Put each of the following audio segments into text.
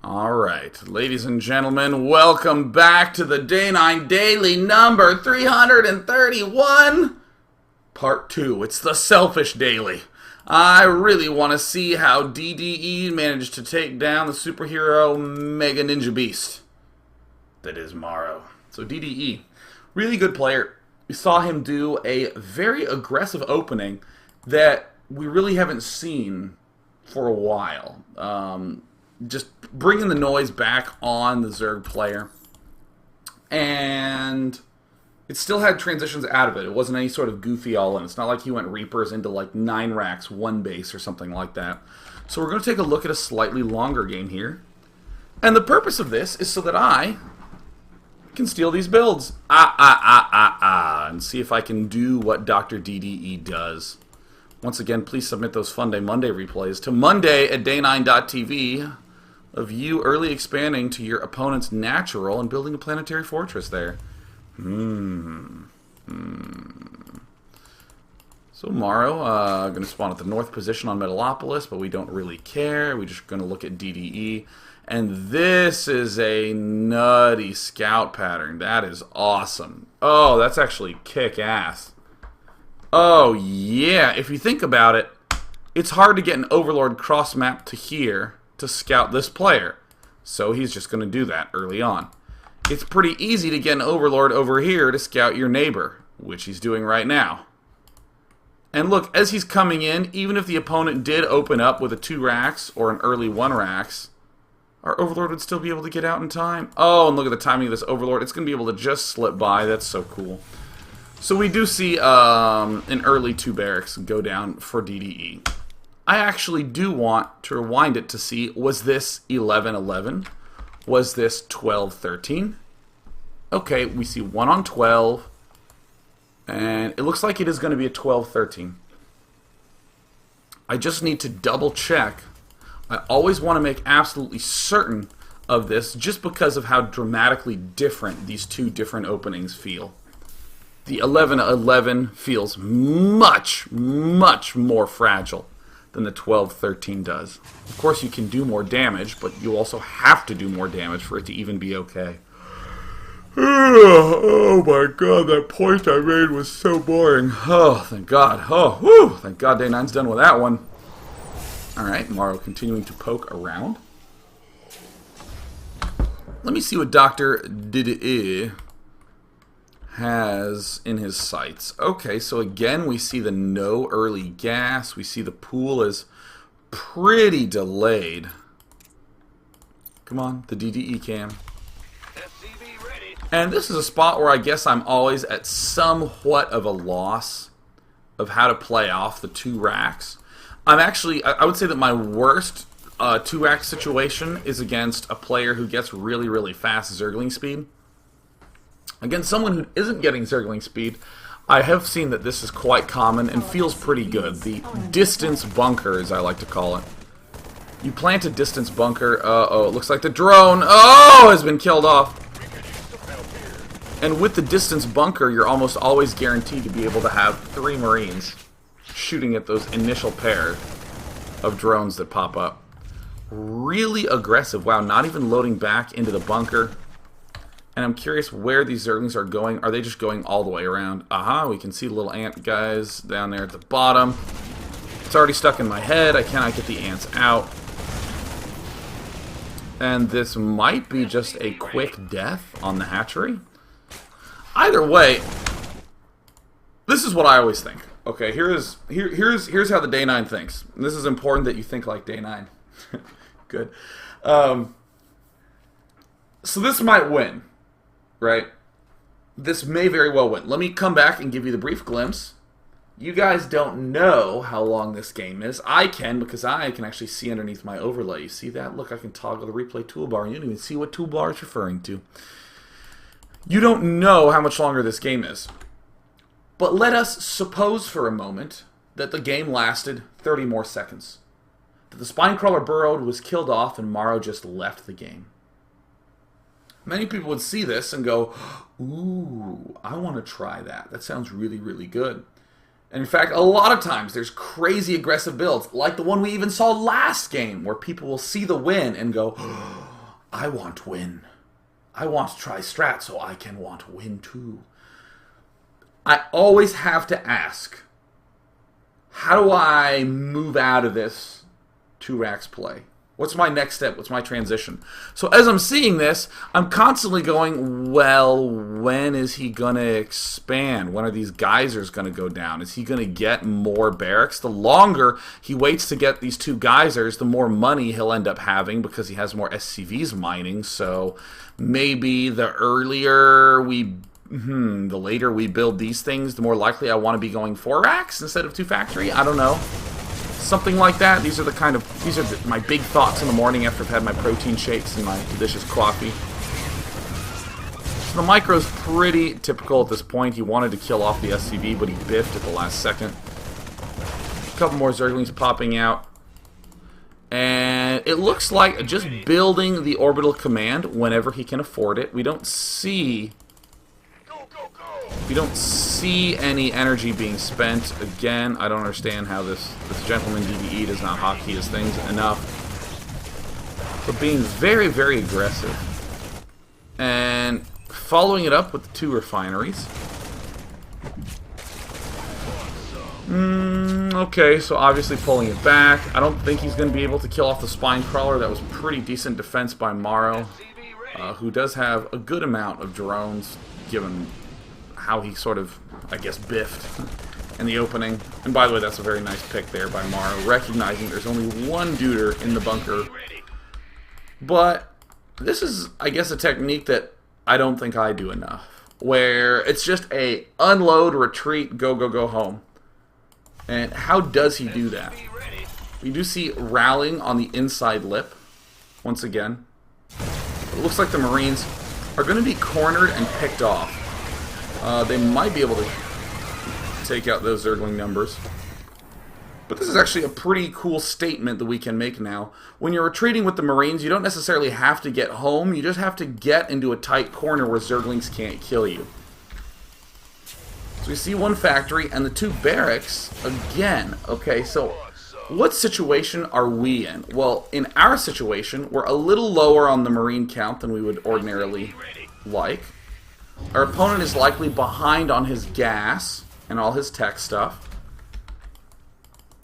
Alright, ladies and gentlemen, welcome back to the Day 9 Daily number 331, Part 2. It's the Selfish Daily. I really want to see how DDe managed to take down the superhero Mega Ninja Beast that is Morrow. So DDe, really good player. We saw him do a very aggressive opening that we really haven't seen for a while. Just bringing the noise back on the Zerg player. And it still had transitions out of it. It wasn't any sort of goofy all-in. It's not like he went Reapers into like 9 racks, 1 base or something like that. So we're going to take a look at a slightly longer game here. And the purpose of this is so that I can steal these builds. And see if I can do what Dr. DDe does. Once again, please submit those Fun Day Monday replays to Monday at day9.tv of you early expanding to your opponent's natural and building a planetary fortress there. So Morrow, going to spawn at the north position on Metalopolis, but we don't really care. We're just going to look at DDe. And this is a nutty scout pattern. That is awesome. Oh, that's actually kick-ass. Oh, yeah. If you think about it, it's hard to get an Overlord cross-map to here to scout this player. So he's just going to do that early on. It's pretty easy to get an Overlord over here to scout your neighbor, which he's doing right now. And look, as he's coming in, even if the opponent did open up with a 2 racks or an early 1 racks, our Overlord would still be able to get out in time. Oh, and look at the timing of this Overlord. It's going to be able to just slip by. That's so cool. So we do see an early 2 barracks go down for DDe. I actually do want to rewind it to see, was this 11-11? Was this 12-13? Okay, we see 1 on 12. And it looks like it is going to be a 12-13. I just need to double check. I always want to make absolutely certain of this just because of how dramatically different these 2 different openings feel. The 11-11 feels much, much more fragile than the 12-13 does. Of course, you can do more damage, but you also have to do more damage for it to even be okay. Oh my god, that point I made was so boring. Oh, thank god. Oh, whew, thank god Day 9's done with that one. Alright, Morrow continuing to poke around. Let me see what Dr. DDe has in his sights. Okay, so again, we see the no early gas. We see the pool is pretty delayed. Come on, the DDe cam. And this is a spot where I guess I'm always at somewhat of a loss of how to play off the 2 racks. I would say that my worst 2-rack situation is against a player who gets really, really fast Zergling speed. Against someone who isn't getting Zergling speed, I have seen that this is quite common and feels pretty good. The distance bunker, as I like to call it. You plant a distance bunker. Uh-oh, it looks like the drone, has been killed off. And with the distance bunker, you're almost always guaranteed to be able to have 3 Marines shooting at those initial pair of drones that pop up. Really aggressive. Wow, not even loading back into the bunker. And I'm curious where these Zerglings are going. Are they just going all the way around? Aha, we can see the little ant guys down there at the bottom. It's already stuck in my head. I cannot get the ants out. And this might be just a quick death on the hatchery. Either way, this is what I always think. Okay, here's how the Day 9 thinks. And this is important that you think like Day 9. Good. So this might win. Right? This may very well win. Let me come back and give you the brief glimpse. You guys don't know how long this game is. I can, because I can actually see underneath my overlay. You see that? Look, I can toggle the replay toolbar, and you don't even see what toolbar it's referring to. You don't know how much longer this game is. But let us suppose for a moment that the game lasted 30 more seconds. That the Spinecrawler burrowed, was killed off, and Morrow just left the game. Many people would see this and go, ooh, I want to try that. That sounds really, really good. And in fact, a lot of times there's crazy aggressive builds, like the one we even saw last game, where people will see the win and go, I want win. I want to try strat so I can want win too. I always have to ask, how do I move out of this 2 racks play? What's my next step? What's my transition? So as I'm seeing this, I'm constantly going, well, when is he going to expand? When are these geysers going to go down? Is he going to get more barracks? The longer he waits to get these 2 geysers, the more money he'll end up having because he has more SCVs mining. So maybe the later we build these things, the more likely I want to be going 4 racks instead of 2 factory. I don't know. Something like that. These are my big thoughts in the morning after I've had my protein shakes and my delicious coffee. So the micro's pretty typical at this point. He wanted to kill off the SCV, but he biffed at the last second. A couple more Zerglings popping out. And it looks like just building the orbital command whenever he can afford it. We don't see any energy being spent. Again, I don't understand how this gentleman DDe does not hotkey his things enough. So being very, very aggressive. And following it up with the 2 refineries. Okay, so obviously pulling it back. I don't think he's going to be able to kill off the spine crawler. That was pretty decent defense by Morrow, who does have a good amount of drones, given how he sort of, I guess, biffed in the opening. And by the way, that's a very nice pick there by Morrow, recognizing there's only 1 duder in the bunker. But this is, I guess, a technique that I don't think I do enough, where it's just a unload, retreat, go, go, go home. And how does he do that? We do see rallying on the inside lip, once again. It looks like the Marines are going to be cornered and picked off. They might be able to take out those Zergling numbers. But this is actually a pretty cool statement that we can make now. When you're retreating with the Marines, you don't necessarily have to get home. You just have to get into a tight corner where Zerglings can't kill you. So we see 1 factory and the 2 barracks again. Okay, so what situation are we in? Well, in our situation, we're a little lower on the Marine count than we would ordinarily like. Our opponent is likely behind on his gas and all his tech stuff.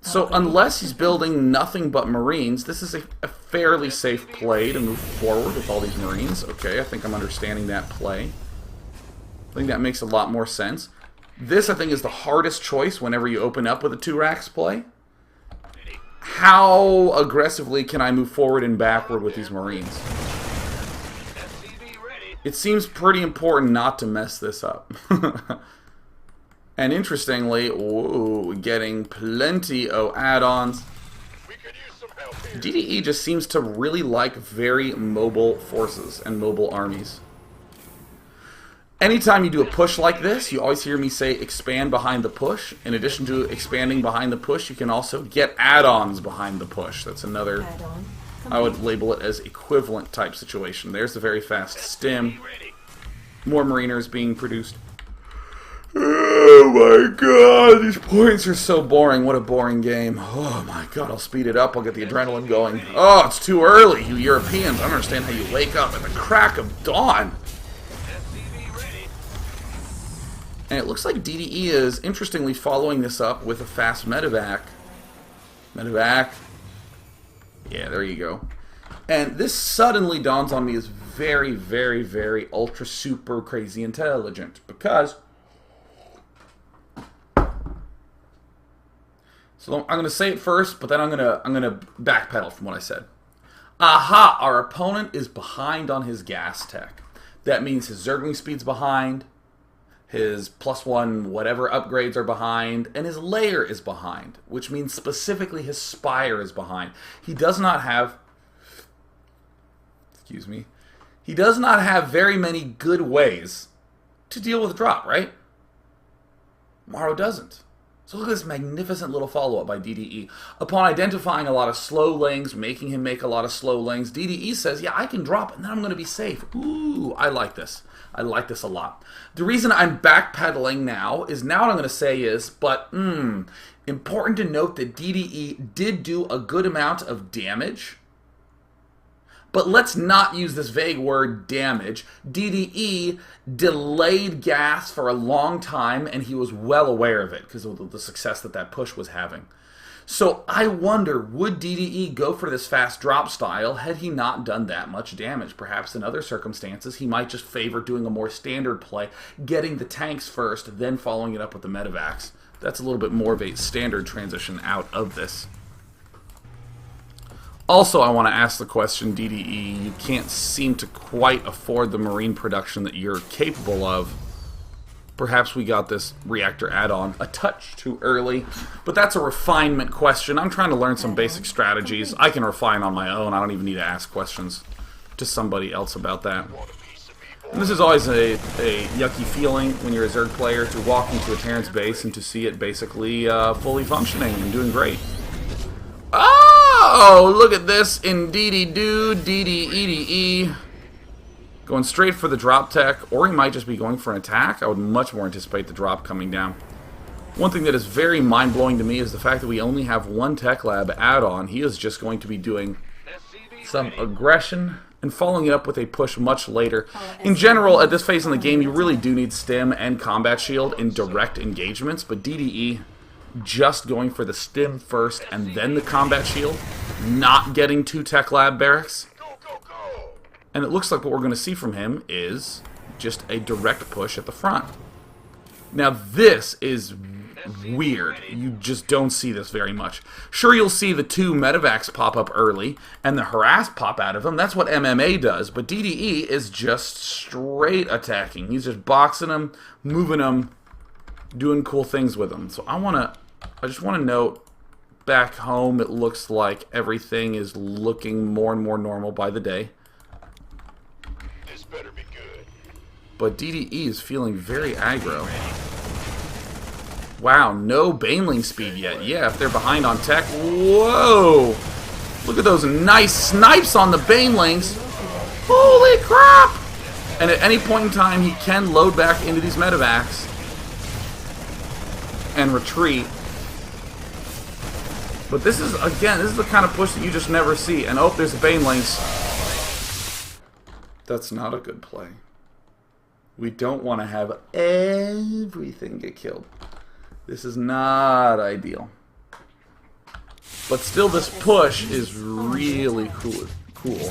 So unless he's building nothing but Marines, this is a fairly safe play to move forward with all these Marines. Okay, I think I'm understanding that play. I think that makes a lot more sense. This, I think, is the hardest choice whenever you open up with a 2 racks play. How aggressively can I move forward and backward with these Marines? It seems pretty important not to mess this up. And interestingly, whoa, getting plenty of add-ons. DDe just seems to really like very mobile forces and mobile armies. Anytime you do a push like this, you always hear me say expand behind the push. In addition to expanding behind the push, you can also get add-ons behind the push. That's another, I would label it as equivalent type situation. There's the very fast stim. More Mariners being produced. Oh my god, these points are so boring. What a boring game. Oh my god, I'll speed it up. I'll get the adrenaline going. Oh, it's too early, you Europeans. I don't understand how you wake up at the crack of dawn. And it looks like DDe is, interestingly, following this up with a fast medevac. Medevac. Yeah, there you go. And this suddenly dawns on me as very, very, very ultra super crazy intelligent. Because... so I'm going to say it first, but then I'm going to backpedal from what I said. Aha! Our opponent is behind on his gas tech. That means his Zergling speed's behind, his +1 whatever upgrades are behind, and his layer is behind, which means specifically his spire is behind. He does not have... excuse me. He does not have very many good ways to deal with drop, right? Morrow doesn't. So look at this magnificent little follow-up by DDe. Upon identifying a lot of slow lanes, making him make a lot of slow lanes, DDe says, yeah, I can drop and then I'm going to be safe. Ooh, I like this. I like this a lot. The reason I'm backpedaling now is now what I'm going to say is, but important to note that DDe did do a good amount of damage But let's not use this vague word, damage. DDe delayed gas for a long time, and he was well aware of it because of the success that that push was having. So I wonder, would DDe go for this fast drop style had he not done that much damage? Perhaps in other circumstances, he might just favor doing a more standard play, getting the tanks first, then following it up with the medevacs. That's a little bit more of a standard transition out of this. Also, I want to ask the question, DDe, you can't seem to quite afford the marine production that you're capable of. Perhaps we got this reactor add-on a touch too early, but that's a refinement question. I'm trying to learn some basic strategies. I can refine on my own. I don't even need to ask questions to somebody else about that. And this is always a yucky feeling when you're a Zerg player to walk into a Terran's base and to see it basically fully functioning and doing great. Oh, look at this. DDe ZvT. Going straight for the drop tech, or he might just be going for an attack. I would much more anticipate the drop coming down. One thing that is very mind-blowing to me is the fact that we only have one tech lab add-on. He is just going to be doing some aggression and following it up with a push much later. In general, at this phase in the game, you really do need stim and combat shield in direct engagements, but DDe just going for the stim first and then the combat shield, not getting two tech lab barracks. And it looks like what we're going to see from him is just a direct push at the front. Now this is weird. You just don't see this very much. Sure, you'll see the two medevacs pop up early and the harass pop out of them. That's what MMA does. But DDe is just straight attacking. He's just boxing them, moving them, doing cool things with them. So I just want to note, back home it looks like everything is looking more and more normal by the day. Better be good. But DDe is feeling very aggro. Wow, no baneling speed yet. Yeah, if they're behind on tech. Whoa! Look at those nice snipes on the banelings. Holy crap! And at any point in time, he can load back into these medevacs and retreat. But this is, again, this is the kind of push that you just never see. And oh, there's the banelings. That's not a good play. We don't want to have everything get killed. This is not ideal. But still, this push is really cool.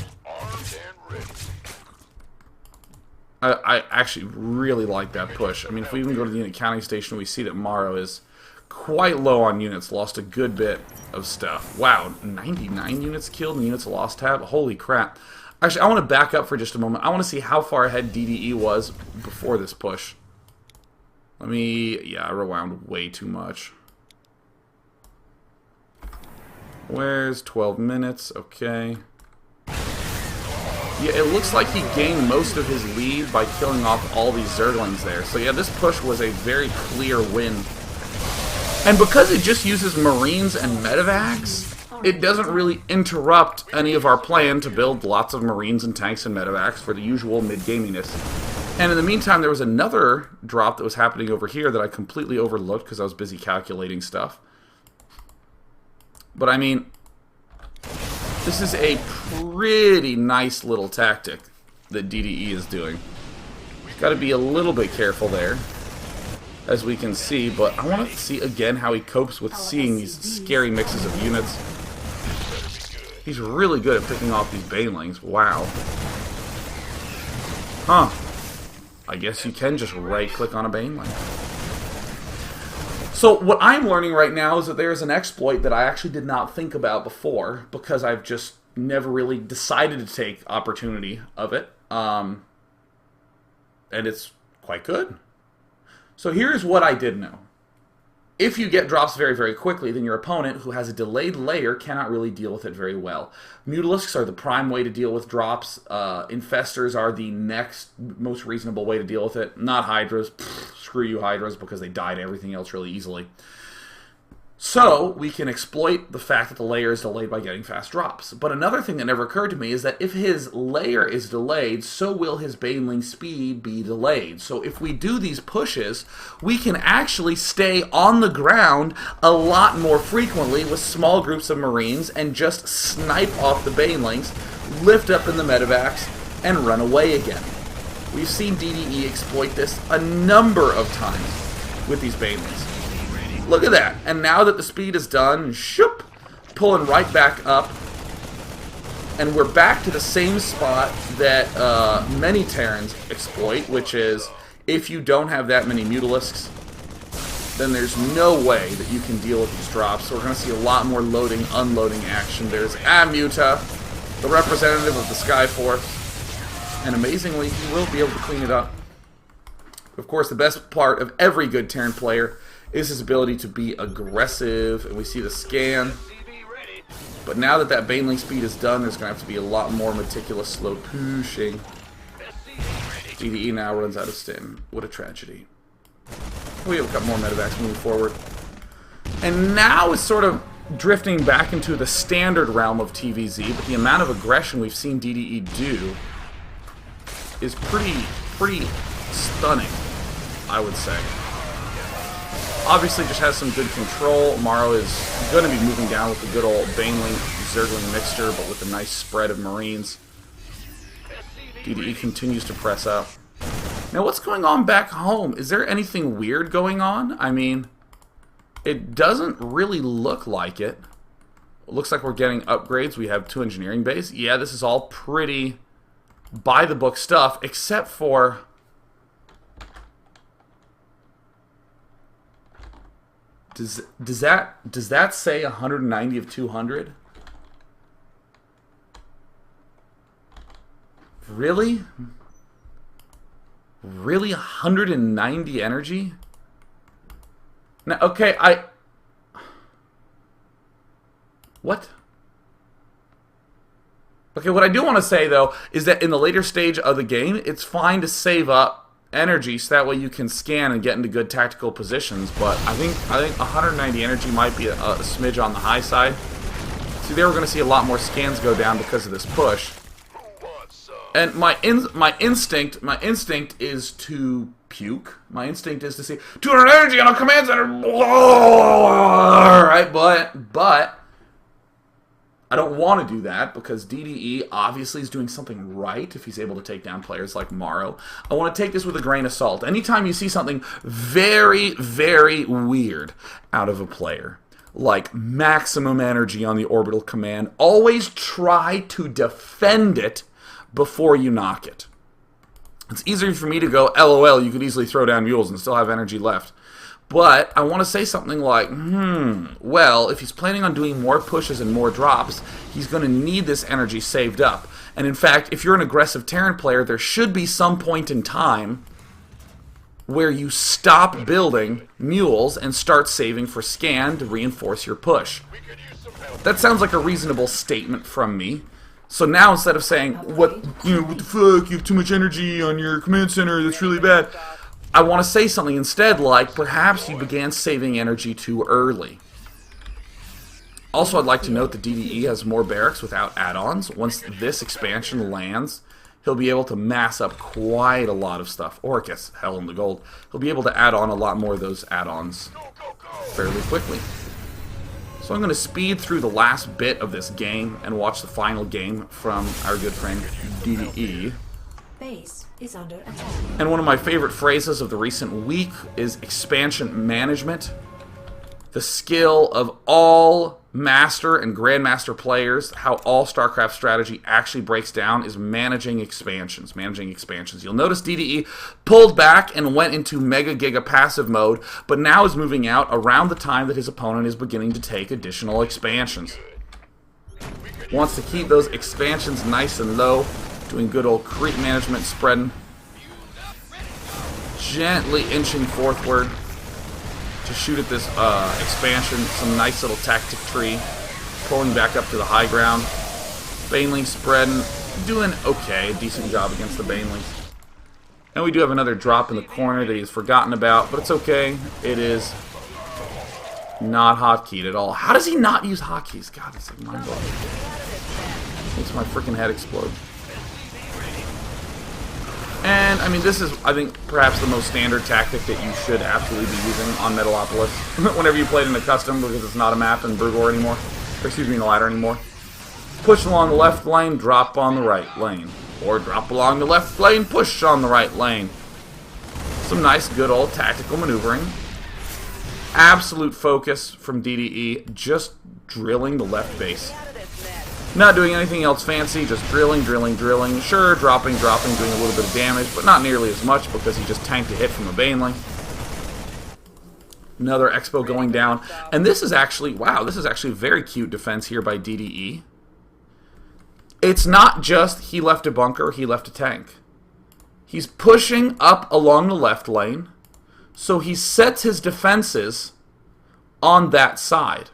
I actually really like that push. I mean, if we even go to the unit counting station, we see that Morrow is quite low on units. Lost a good bit of stuff. Wow, 99 units killed and units lost tab? Holy crap. Actually, I want to back up for just a moment. I want to see how far ahead DDe was before this push. Yeah, I rewound way too much. Where's 12 minutes? Okay. Yeah, it looks like he gained most of his lead by killing off all these Zerglings there. So yeah, this push was a very clear win. And because it just uses Marines and medevacs, it doesn't really interrupt any of our plan to build lots of Marines and tanks and medevacs for the usual mid-gaminess. And in the meantime, there was another drop that was happening over here that I completely overlooked because I was busy calculating stuff. But I mean, this is a pretty nice little tactic that DDe is doing. Got to be a little bit careful there, as we can see, but I want to see again how he copes with seeing these scary mixes of units. He's really good at picking off these banelings. Wow. Huh. I guess you can just right-click on a baneling. So what I'm learning right now is that there's an exploit that I actually did not think about before because I've just never really decided to take opportunity of it. And it's quite good. So here's what I did know. If you get drops very, very quickly, then your opponent, who has a delayed layer, cannot really deal with it very well. Mutalisks are the prime way to deal with drops. Infestors are the next most reasonable way to deal with it. Not Hydras. Pfft, screw you, Hydras, because they die to everything else really easily. So, we can exploit the fact that the layer is delayed by getting fast drops. But another thing that never occurred to me is that if his layer is delayed, so will his baneling speed be delayed. So if we do these pushes, we can actually stay on the ground a lot more frequently with small groups of Marines and just snipe off the banelings lift up in the medevacs, and run away again. We've seen DDe exploit this a number of times with these Banelings. Look at that. And now that the speed is done, shoop, pulling right back up. And we're back to the same spot that many Terrans exploit, which is if you don't have that many Mutalisks, then there's no way that you can deal with these drops. So we're going to see a lot more loading, unloading action. There's Amuta, the representative of the Skyforce. And amazingly, he will be able to clean it up. Of course, the best part of every good Terran player is his ability to be aggressive. And we see the scan. But now that that Baneling speed is done, there's going to have to be a lot more meticulous slow pushing. DDe now runs out of stim. What a tragedy. We have a couple more medevacs moving forward. And now it's sort of drifting back into the standard realm of TVZ, but the amount of aggression we've seen DDe do is pretty stunning, I would say. Obviously just has some good control. Morrow is going to be moving down with the good old Baneling Zergling mixture, but with a nice spread of Marines. DDe continues to press up. Now what's going on back home? Is there anything weird going on? I mean, it doesn't really look like it. It looks like we're getting upgrades. We have 2 engineering bays. Yeah, this is all pretty by-the-book stuff, except for... Does that say 190 of 200? Really? Really 190 energy? Now, okay, what? Okay, what I do want to say, though, is that in the later stage of the game, it's fine to save up energy so that way you can scan and get into good tactical positions, but I think 190 energy might be a smidge on the high side. See, there we're going to see a lot more scans go down because of this push. And my instinct is to puke. My instinct is to see 200 energy on a command center. Right, but I don't want to do that because DDe obviously is doing something right if he's able to take down players like Morrow. I want to take this with a grain of salt. Anytime you see something very, very weird out of a player, like maximum energy on the orbital command, always try to defend it before you knock it. It's easier for me to go, LOL, you could easily throw down mules and still have energy left. But I want to say something like, well, if he's planning on doing more pushes and more drops, he's going to need this energy saved up. And in fact, if you're an aggressive Terran player, there should be some point in time where you stop building mules and start saving for scan to reinforce your push. That sounds like a reasonable statement from me. So now instead of saying, what the fuck, you have too much energy on your command center, that's really bad, I want to say something instead like, perhaps you began saving energy too early. Also, I'd like to note that DDe has more barracks without add-ons. Once this expansion lands, he'll be able to mass up quite a lot of stuff. Or, I guess, hell in the gold. He'll be able to add on a lot more of those add-ons fairly quickly. So I'm going to speed through the last bit of this game and watch the final game from our good friend DDe. Base is under attack. And one of my favorite phrases of the recent week is expansion management. The skill of all Master and Grandmaster players, how all StarCraft strategy actually breaks down, is managing expansions. You'll notice DDe pulled back and went into Mega Giga passive mode, but now is moving out around the time that his opponent is beginning to take additional expansions. Wants to keep those expansions nice and low, doing good old creep management, spreading. Gently inching forthward to shoot at this expansion. Some nice little tactic tree. Pulling back up to the high ground. Baneling spreading. Doing okay. A decent job against the Banelings. And we do have another drop in the corner that he's forgotten about, but it's okay. It is not hotkeyed at all. How does he not use hotkeys? God, that's like mind-blowing. Makes my freaking head explode. And, I mean, this is, I think, perhaps the most standard tactic that you should absolutely be using on Metalopolis whenever you play it in a custom, because it's not a map in Brugor anymore. Or, excuse me, in the ladder anymore. push along the left lane, drop on the right lane. Or drop along the left lane, push on the right lane. Some nice, good old tactical maneuvering. Absolute focus from DDe, just drilling the left base. Not doing anything else fancy, just drilling, drilling, drilling. Sure, dropping, doing a little bit of damage, but not nearly as much because he just tanked a hit from a Baneling. Another Expo going down. And this is actually, wow, this is actually a very cute defense here by DDe. It's not just he left a bunker, he left a tank. He's pushing up along the left lane, so he sets his defenses on that side.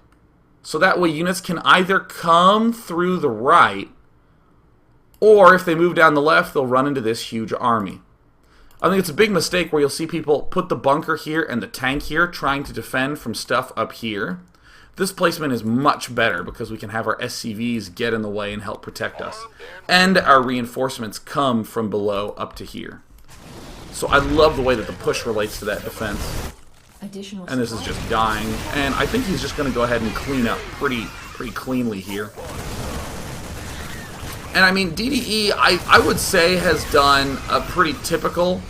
So that way units can either come through the right, or if they move down the left, they'll run into this huge army. I think it's a big mistake where you'll see people put the bunker here and the tank here trying to defend from stuff up here. This placement is much better because we can have our SCVs get in the way and help protect us. And our reinforcements come from below up to here. So I love the way that the push relates to that defense. And this is just dying. And I think he's just going to go ahead and clean up pretty cleanly here. And I mean, DDe, I would say, has done a pretty typical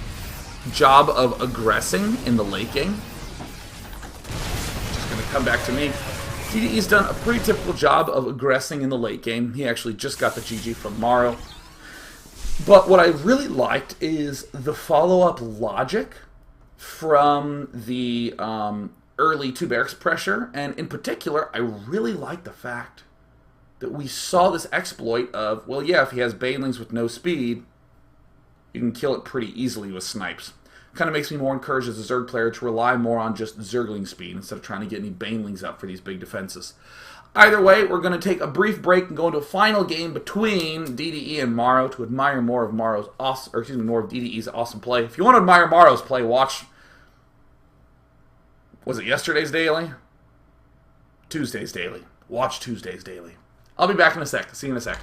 job of aggressing in the late game. Just going to come back to me. DDe's done a pretty typical job of aggressing in the late game. He actually just got the GG from Morrow. But what I really liked is the follow-up logic from the early 2 barracks pressure. And in particular, I really like the fact that we saw this exploit of, well, yeah, if he has Banelings with no speed, you can kill it pretty easily with snipes. Kind of makes me more encouraged as a Zerg player to rely more on just Zergling speed instead of trying to get any Banelings up for these big defenses. Either way, we're going to take a brief break and go into a final game between DDe and Morrow to admire more of more of DDe's awesome play. If you want to admire Morrow's play, watch. Was it yesterday's daily? Tuesday's daily. Watch Tuesday's daily. I'll be back in a sec. See you in a sec.